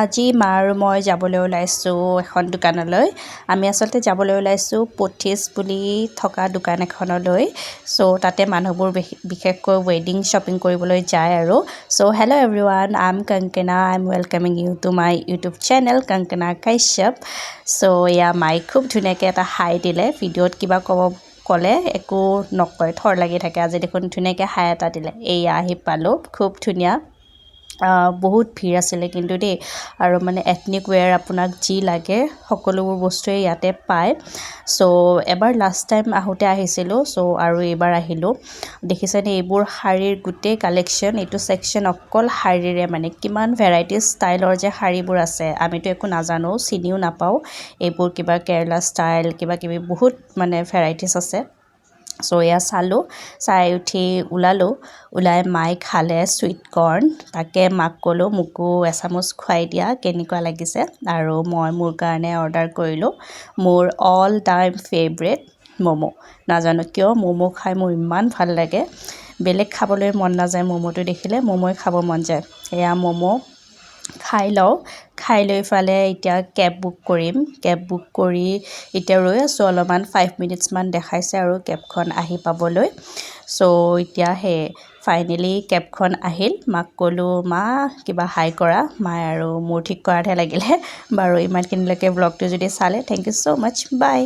আজি মা আৰু মই যাবলৈ ওলাইছোঁ এখন দোকানলৈ। আমি আচলতে যাবলৈ ওলাইছোঁ পথিছ বুলি থকা দোকান এখনলৈ। চ' তাতে মানুহবোৰ বিশেষকৈ ৱেডিং শ্বপিং কৰিবলৈ যায় আৰু। So' hello' everyone, I am Konkona. I am welcoming you to my YouTube channel Konkona Kashyap. So' এয়া মাইক খুব ধুনীয়াকৈ এটা হাই দিলে। ভিডিঅ'ত কিবা ক'লে একো নকয়, থৰ লাগি থাকে। আজি দেখোন ধুনীয়াকৈ হাই এটা দিলে। এয়া আহি পালোঁ, খুব ধুনীয়া। বহুত ভিৰ আছিলে কিন্তু দেই, আৰু মানে এথনিক ৱেৰ আপোনাক যি লাগে সকলোবোৰ বস্তুৱেই ইয়াতে পায়। চ' এবাৰ লাষ্ট টাইম আহোঁতে আহিছিলোঁ, চ' আৰু এইবাৰ আহিলোঁ। দেখিছেনে এইবোৰ শাড়ীৰ গোটেই কালেকশ্যন, এইটো ছেকশ্যন অকল শাড়ীৰে, মানে কিমান ভেৰাইটিজ ষ্টাইলৰ যে শাড়ীবোৰ আছে আমিতো একো নাজানো, চিনিও নাপাওঁ। এইবোৰ কিবা কেৰেলা ষ্টাইল কিবা কিবি বহুত মানে ভেৰাইটিজ আছে। চ' এয়া চালোঁ, চাই উঠি ওলাই মাই খালে চুইট কৰ্ণ। তাকে মাক ক'লোঁ মোকো এচামুচ খুৱাই দিয়া, কেনেকুৱা লাগিছে। আৰু মই মোৰ কাৰণে অৰ্ডাৰ কৰিলোঁ মোৰ অল টাইম ফেভৰেট ম'ম'। নাজানো কিয় ম'ম' খাই মোৰ ইমান ভাল লাগে, বেলেগ খাবলৈ মন নাযায়। ম'ম'টো দেখিলে ম'ম'ই খাব মন যায়। এয়া ম'ম' খাই লওঁ, খাই লৈ ফালে এতিয়া কেব বুক কৰিম। কেব বুক কৰি এতিয়া ৰৈ আছোঁ অলপমান, 5 মিনিটছমান দেখাইছে আৰু কেবখন আহি পাবলৈ। চ' এতিয়া ফাইনেলি কেবখন আহিল। মাক ক'লোঁ মা কিবা হাই কৰা, মায়ে আৰু মোৰ ঠিক কৰাতহে লাগিলে। বাৰু ইমানখিনিলৈকে ব্লগটো যদি চালে, thank you so' much, by.